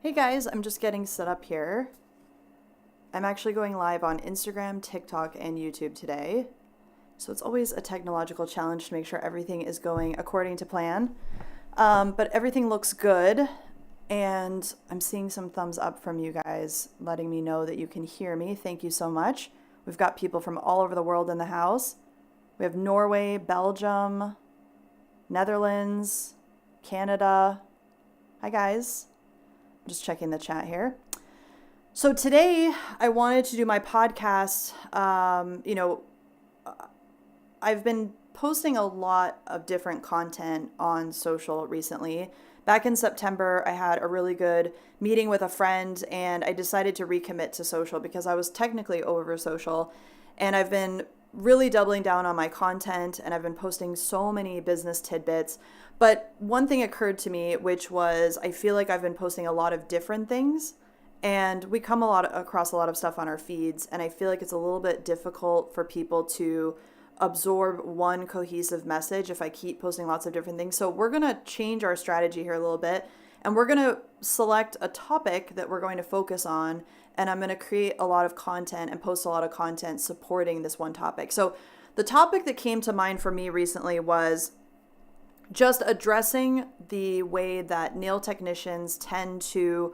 Hey guys, I'm just getting set up here. I'm actually going live on Instagram, TikTok, and YouTube today. So it's always a technological challenge to make sure everything is going according to plan. But everything looks good, and I'm seeing some thumbs up from you guys letting me know that you can hear me. Thank you so much. We've got people from all over the world in the house. We have Norway, Belgium, Netherlands, Canada. Hi guys. Just checking the chat here. So today I wanted to do my podcast. I've been posting a lot of different content on social recently. Back in September, I had a really good meeting with a friend and I decided to recommit to social because I was technically over social. And I've been really doubling down on my content and I've been posting so many business tidbits. But one thing occurred to me, which was I feel like I've been posting a lot of different things and we come across a lot of stuff on our feeds. And I feel like it's a little bit difficult for people to absorb one cohesive message if I keep posting lots of different things. So we're going to change our strategy here a little bit and we're going to select a topic that we're going to focus on. And I'm going to create a lot of content and post a lot of content supporting this one topic. So the topic that came to mind for me recently was just addressing the way that nail technicians tend to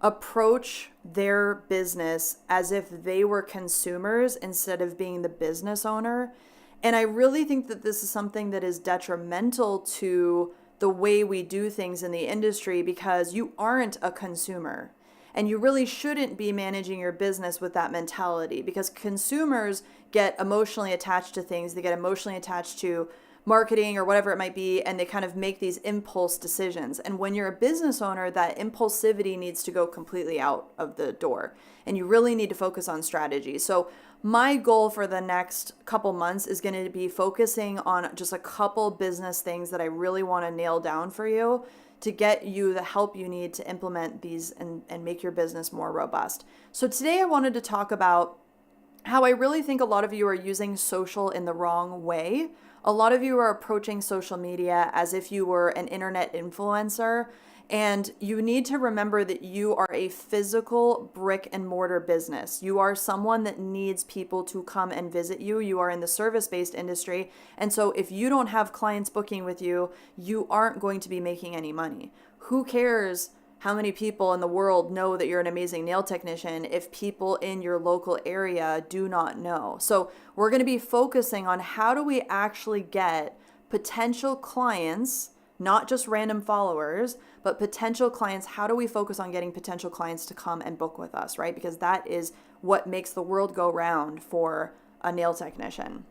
approach their business as if they were consumers instead of being the business owner. And I really think that this is something that is detrimental to the way we do things in the industry because you aren't a consumer. And you really shouldn't be managing your business with that mentality because consumers get emotionally attached to things. They get emotionally attached to marketing or whatever it might be, and they kind of make these impulse decisions. And when you're a business owner, that impulsivity needs to go completely out of the door. And you really need to focus on strategy. So my goal for the next couple months is going to be focusing on just a couple business things that I really want to nail down for you to get you the help you need to implement these and make your business more robust. So today I wanted to talk about how I really think a lot of you are using social in the wrong way. A lot of you are approaching social media as if you were an internet influencer, and you need to remember that you are a physical brick and mortar business. You are someone that needs people to come and visit you. You are in the service-based industry, and so if you don't have clients booking with you, you aren't going to be making any money. Who cares how many people in the world know that you're an amazing nail technician if people in your local area do not know? So we're going to be focusing on how do we actually get potential clients, not just random followers, but potential clients. How do we focus on getting potential clients to come and book with us, right? Because that is what makes the world go round for a nail technician.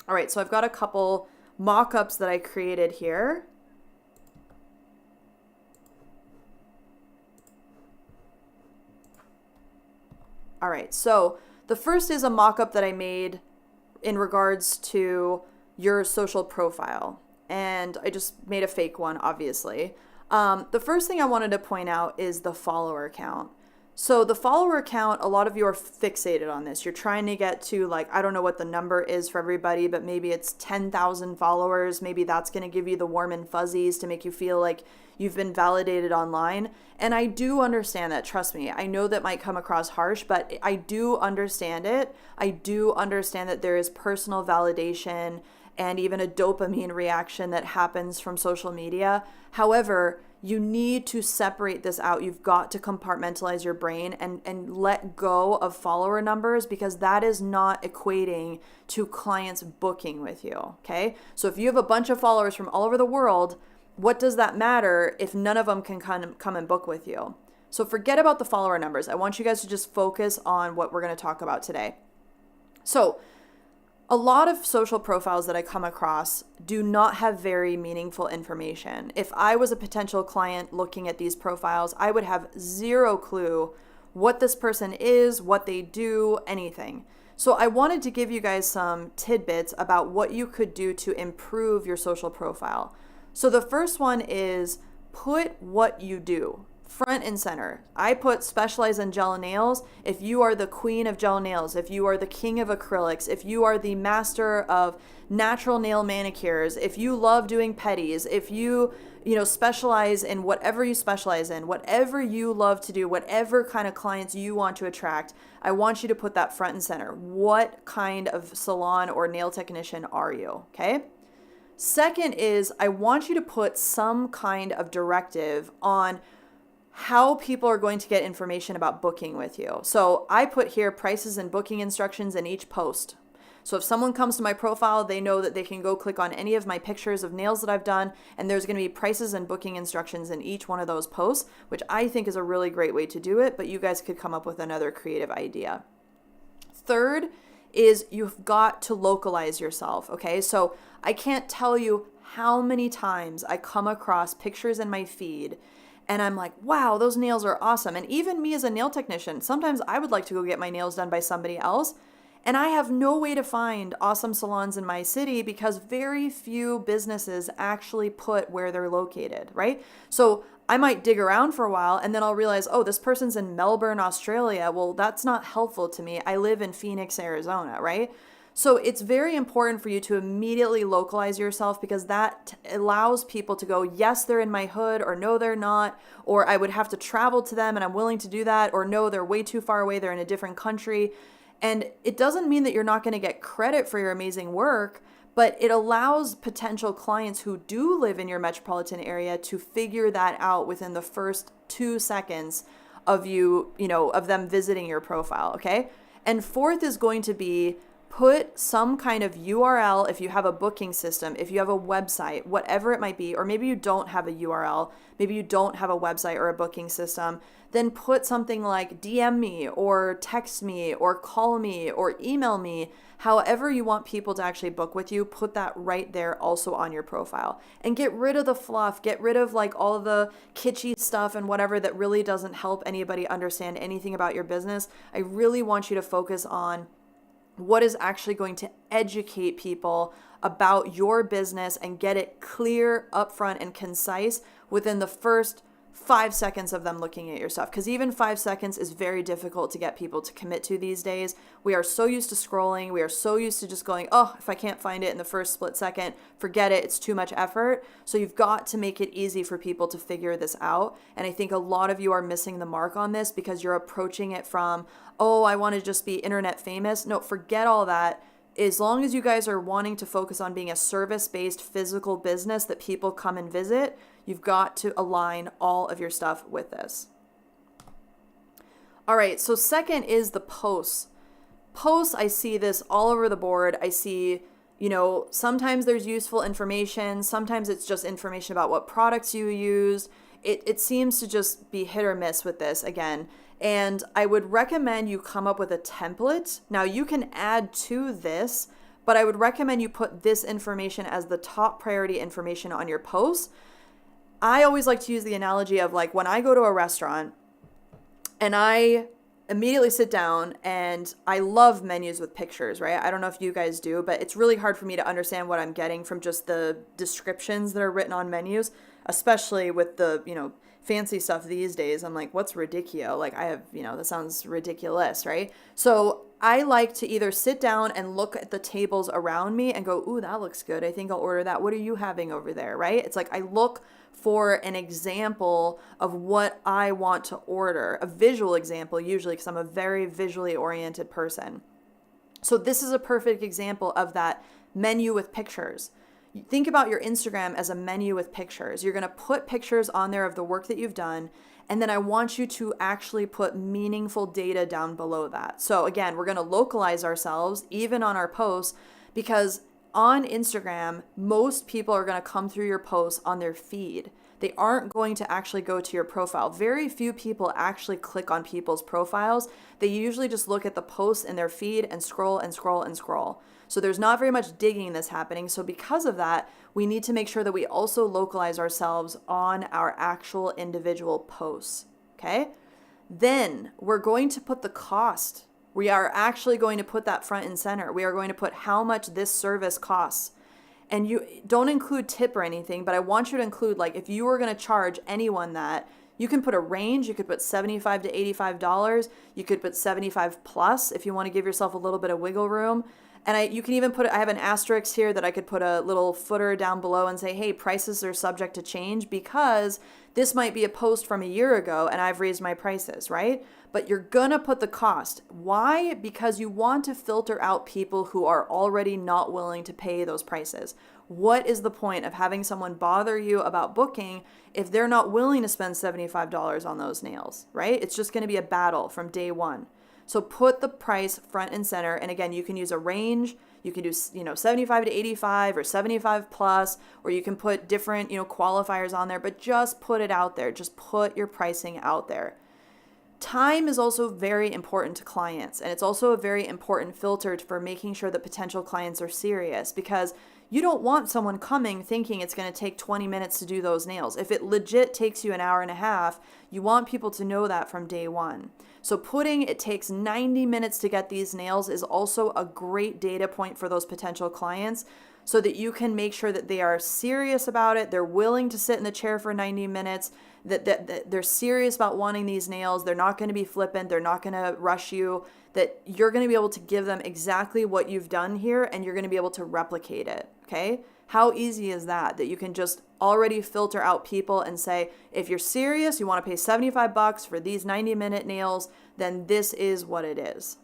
All right, so I've got a couple mock-ups that I created here. All right, so the first is a mock-up that I made in regards to your social profile. And I just made a fake one, obviously. The first thing I wanted to point out is the follower count. So the follower count, a lot of you are fixated on this. You're trying to get to, like, I don't know what the number is for everybody, but maybe it's 10,000 followers. Maybe that's going to give you the warm and fuzzies to make you feel like you've been validated online. And I do understand that. Trust me. I know that might come across harsh, but I do understand it. I do understand that there is personal validation and even a dopamine reaction that happens from social media. However, you need to separate this out. You've got to compartmentalize your brain and let go of follower numbers because that is not equating to clients booking with you, okay? So if you have a bunch of followers from all over the world, what does that matter if none of them can come and book with you? So forget about the follower numbers. I want you guys to just focus on what we're going to talk about today. So a lot of social profiles that I come across do not have very meaningful information. If I was a potential client looking at these profiles, I would have zero clue what this person is, what they do, anything. So I wanted to give you guys some tidbits about what you could do to improve your social profile. So the first one is put what you do front and center. I put specialize in gel nails. If you are the queen of gel nails, if you are the king of acrylics, if you are the master of natural nail manicures, if you love doing pedis, if you specialize in whatever you specialize in, whatever you love to do, whatever kind of clients you want to attract, I want you to put that front and center. What kind of salon or nail technician are you? Okay. Second is I want you to put some kind of directive on how people are going to get information about booking with you. So I put here prices and booking instructions in each post. So if someone comes to my profile, they know that they can go click on any of my pictures of nails that I've done, and there's going to be prices and booking instructions in each one of those posts, which I think is a really great way to do it, but you guys could come up with another creative idea. Third is you've got to localize yourself, okay? So I can't tell you how many times I come across pictures in my feed and I'm like, wow, those nails are awesome. And even me as a nail technician, sometimes I would like to go get my nails done by somebody else. And I have no way to find awesome salons in my city because very few businesses actually put where they're located, right? So I might dig around for a while and then I'll realize, oh, this person's in Melbourne, Australia. Well, that's not helpful to me. I live in Phoenix, Arizona, right? So it's very important for you to immediately localize yourself because that allows people to go, yes, they're in my hood, or no, they're not, or I would have to travel to them and I'm willing to do that, or no, they're way too far away, they're in a different country. And it doesn't mean that you're not going to get credit for your amazing work, but it allows potential clients who do live in your metropolitan area to figure that out within the first 2 seconds of of them visiting your profile, okay? And fourth is going to be put some kind of URL if you have a booking system, if you have a website, whatever it might be, or maybe you don't have a URL, maybe you don't have a website or a booking system, then put something like DM me or text me or call me or email me. However you want people to actually book with you, put that right there also on your profile. And get rid of the fluff, get rid of like all of the kitschy stuff and whatever that really doesn't help anybody understand anything about your business. I really want you to focus on what is actually going to educate people about your business and get it clear, upfront, and concise within the first 5 seconds of them looking at your stuff. Because even 5 seconds is very difficult to get people to commit to these days. We are so used to scrolling. We are so used to just going, oh, if I can't find it in the first split second, forget it. It's too much effort. So you've got to make it easy for people to figure this out. And I think a lot of you are missing the mark on this because you're approaching it from, oh, I want to just be internet famous. No, forget all that. As long as you guys are wanting to focus on being a service-based physical business that people come and visit, you've got to align all of your stuff with this. All right, so second is the posts. Posts, I see this all over the board. I see, sometimes there's useful information. Sometimes it's just information about what products you used. It seems to just be hit or miss with this again. And I would recommend you come up with a template. Now you can add to this, but I would recommend you put this information as the top priority information on your posts. I always like to use the analogy of like when I go to a restaurant and I immediately sit down and I love menus with pictures, right? I don't know if you guys do, but it's really hard for me to understand what I'm getting from just the descriptions that are written on menus, especially with the, fancy stuff these days. I'm like, what's ridiculous? Like I have, that sounds ridiculous, right? So I like to either sit down and look at the tables around me and go, ooh, that looks good. I think I'll order that. What are you having over there, right? It's like I look for an example of what I want to order, a visual example usually because I'm a very visually oriented person. So this is a perfect example of that menu with pictures. Think about your Instagram as a menu with pictures. You're going to put pictures on there of the work that you've done. And then I want you to actually put meaningful data down below that. So again, we're going to localize ourselves even on our posts because on Instagram, most people are going to come through your posts on their feed. They aren't going to actually go to your profile. Very few people actually click on people's profiles. They usually just look at the posts in their feed and scroll and scroll and scroll. So there's not very much digging that's happening. So because of that, we need to make sure that we also localize ourselves on our actual individual posts, okay? Then we're going to put the cost. We are actually going to put that front and center. We are going to put how much this service costs. And you don't include tip or anything, but I want you to include, like, if you were going to charge anyone that, You can put a range. You could put $75 to $85. You could put 75 plus if you want to give yourself a little bit of wiggle room. And you can even I have an asterisk here that I could put a little footer down below and say, hey, prices are subject to change because this might be a post from a year ago and I've raised my prices, right? But you're gonna put the cost. Why? Because you want to filter out people who are already not willing to pay those prices. What is the point of having someone bother you about booking if they're not willing to spend $75 on those nails, right? It's just gonna be a battle from day one. So put the price front and center. And again, you can use a range. You can do, 75 to 85 or 75 plus, or you can put different, qualifiers on there, but just put it out there. Just put your pricing out there. Time is also very important to clients. And it's also a very important filter for making sure that potential clients are serious, because you don't want someone coming thinking it's going to take 20 minutes to do those nails. If it legit takes you an hour and a half, you want people to know that from day one. So putting it takes 90 minutes to get these nails is also a great data point for those potential clients, so that you can make sure that they are serious about it. They're willing to sit in the chair for 90 minutes, that they're serious about wanting these nails. They're not going to be flippant. They're not going to rush you, that you're going to be able to give them exactly what you've done here and you're going to be able to replicate it. Okay? How easy is that? That you can just already filter out people and say, if you're serious, you want to pay $75 for these 90-minute nails, then this is what it is.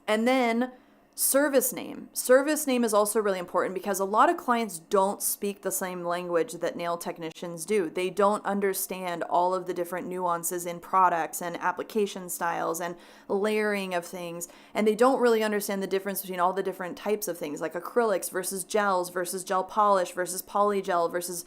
And then service name. Service name is also really important because a lot of clients don't speak the same language that nail technicians do. They don't understand all of the different nuances in products and application styles and layering of things. And they don't really understand the difference between all the different types of things, like acrylics versus gel polish versus polygel versus,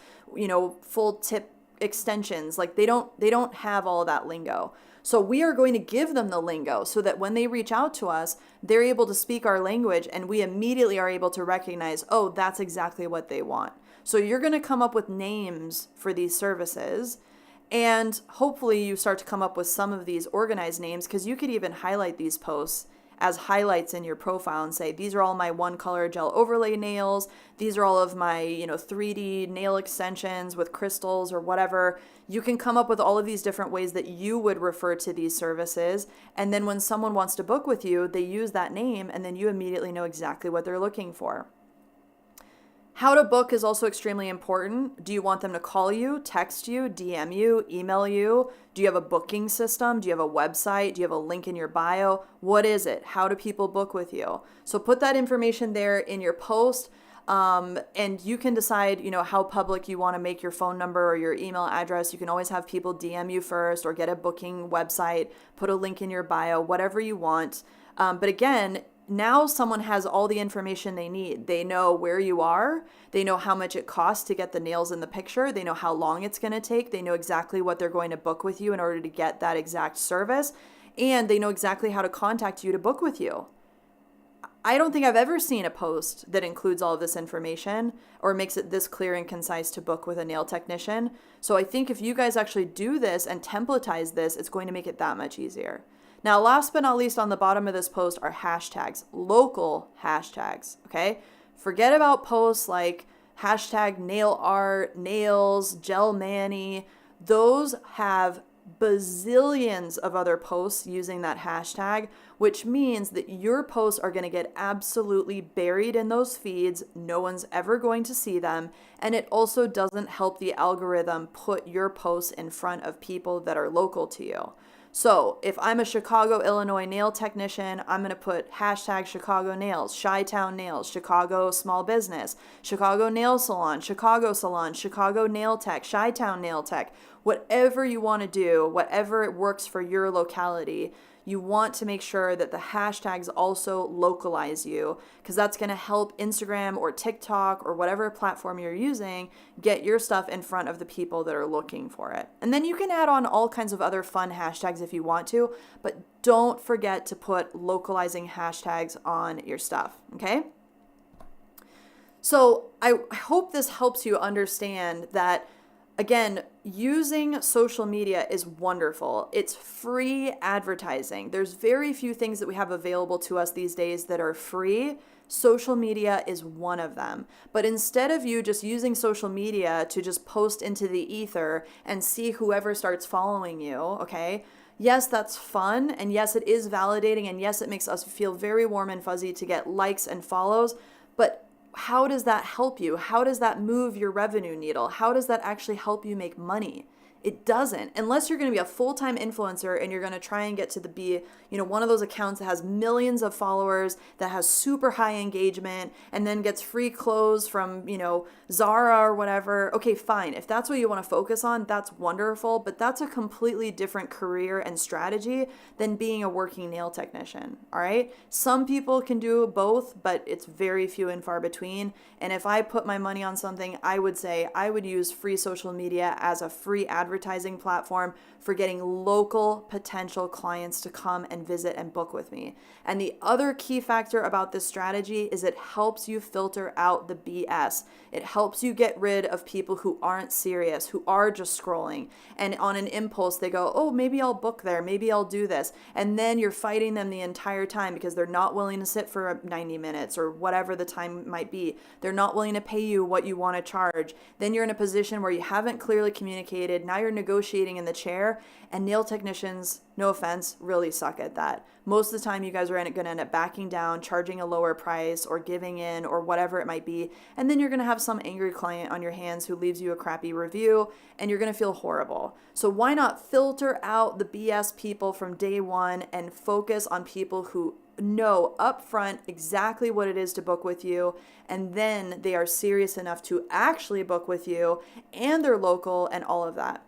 full tip extensions. Like they don't have all that lingo. So we are going to give them the lingo so that when they reach out to us, they're able to speak our language and we immediately are able to recognize, oh, that's exactly what they want. So you're going to come up with names for these services, and hopefully you start to come up with some of these organized names, because you could even highlight these posts as highlights in your profile and say, these are all my one color gel overlay nails. These are all of my, 3D nail extensions with crystals or whatever. You can come up with all of these different ways that you would refer to these services. And then when someone wants to book with you, they use that name and then you immediately know exactly what they're looking for. How to book is also extremely important. Do you want them to call you, text you, DM you, email you? Do you have a booking system? Do you have a website? Do you have a link in your bio? What is it? How do people book with you? So put that information there in your post, and you can decide, how public you want to make your phone number or your email address. You can always have people DM you first or get a booking website, put a link in your bio, whatever you want. But again, now someone has all the information they need. They know where you are. They know how much it costs to get the nails in the picture. They know how long it's going to take. They know exactly what they're going to book with you in order to get that exact service. And they know exactly how to contact you to book with you. I don't think I've ever seen a post that includes all of this information or makes it this clear and concise to book with a nail technician. So I think if you guys actually do this and templatize this, it's going to make it that much easier. Now, last but not least, on the bottom of this post are hashtags, local hashtags, okay? Forget about posts like hashtag nail art, nails, gel mani. Those have bazillions of other posts using that hashtag, which means that your posts are going to get absolutely buried in those feeds. No one's ever going to see them. And it also doesn't help the algorithm put your posts in front of people that are local to you. So if I'm a Chicago, Illinois nail technician, I'm going to put hashtag Chicago nails, Chi-Town nails, Chicago small business, Chicago nail salon, Chicago nail tech, Chi-Town nail tech, whatever you want to do, whatever it works for your locality. You want to make sure that the hashtags also localize you, because that's going to help Instagram or TikTok or whatever platform you're using get your stuff in front of the people that are looking for it. And then you can add on all kinds of other fun hashtags if you want to, but don't forget to put localizing hashtags on your stuff, okay? So I hope this helps you understand that, again, using social media is wonderful. It's free advertising. There's very few things that we have available to us these days that are free. Social media is one of them. But instead of you just using social media to just post into the ether and see whoever starts following you, okay? Yes, that's fun. And yes, it is validating. And yes, it makes us feel very warm and fuzzy to get likes and follows. But how does that help you? How does that move your revenue needle? How does that actually help you make money? It doesn't, unless you're going to be a full-time influencer and you're going to try and get to be, one of those accounts that has millions of followers, that has super high engagement, and then gets free clothes from, Zara or whatever. Okay, fine. If that's what you want to focus on, that's wonderful, but that's a completely different career and strategy than being a working nail technician, all right? Some people can do both, but it's very few and far between. And if I put my money on something, I would say I would use free social media as a free advertising platform for getting local potential clients to come and visit and book with me. And the other key factor about this strategy is it helps you filter out the BS. It helps you get rid of people who aren't serious, who are just scrolling. And on an impulse, they go, oh, maybe I'll book there. Maybe I'll do this. And then you're fighting them the entire time because they're not willing to sit for 90 minutes or whatever the time might be. They're not willing to pay you what you want to charge. Then you're in a position where you haven't clearly communicated. Now you're negotiating in the chair, and nail technicians, no offense, really suck at that. Most of the time you guys are going to end up backing down, charging a lower price or giving in or whatever it might be. And then you're going to have some angry client on your hands who leaves you a crappy review, and you're going to feel horrible. So why not filter out the BS people from day one and focus on people who know upfront exactly what it is to book with you, and then they are serious enough to actually book with you, and they're local and all of that.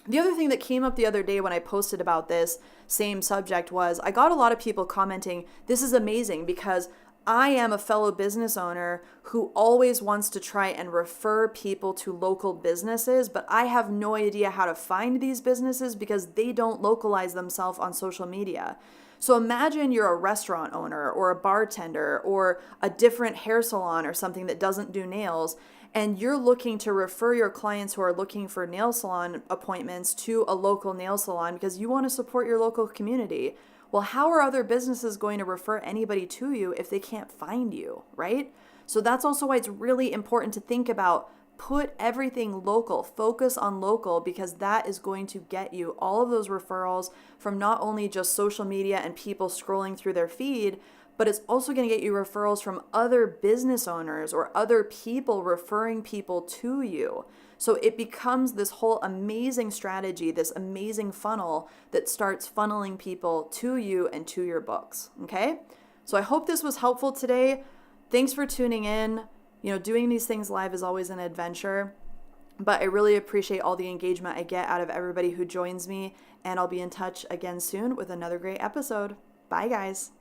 The other thing that came up the other day when I posted about this same subject was I got a lot of people commenting, this is amazing because I am a fellow business owner who always wants to try and refer people to local businesses, but I have no idea how to find these businesses because they don't localize themselves on social media. So imagine you're a restaurant owner or a bartender or a different hair salon or something that doesn't do nails, and you're looking to refer your clients who are looking for nail salon appointments to a local nail salon because you want to support your local community. Well, how are other businesses going to refer anybody to you if they can't find you, right? So that's also why it's really important to think about put everything local, focus on local, because that is going to get you all of those referrals from not only just social media and people scrolling through their feed, but it's also going to get you referrals from other business owners or other people referring people to you. So it becomes this whole amazing strategy, this amazing funnel that starts funneling people to you and to your books. Okay? So I hope this was helpful today. Thanks for tuning in. Doing these things live is always an adventure, but I really appreciate all the engagement I get out of everybody who joins me, and I'll be in touch again soon with another great episode. Bye, guys.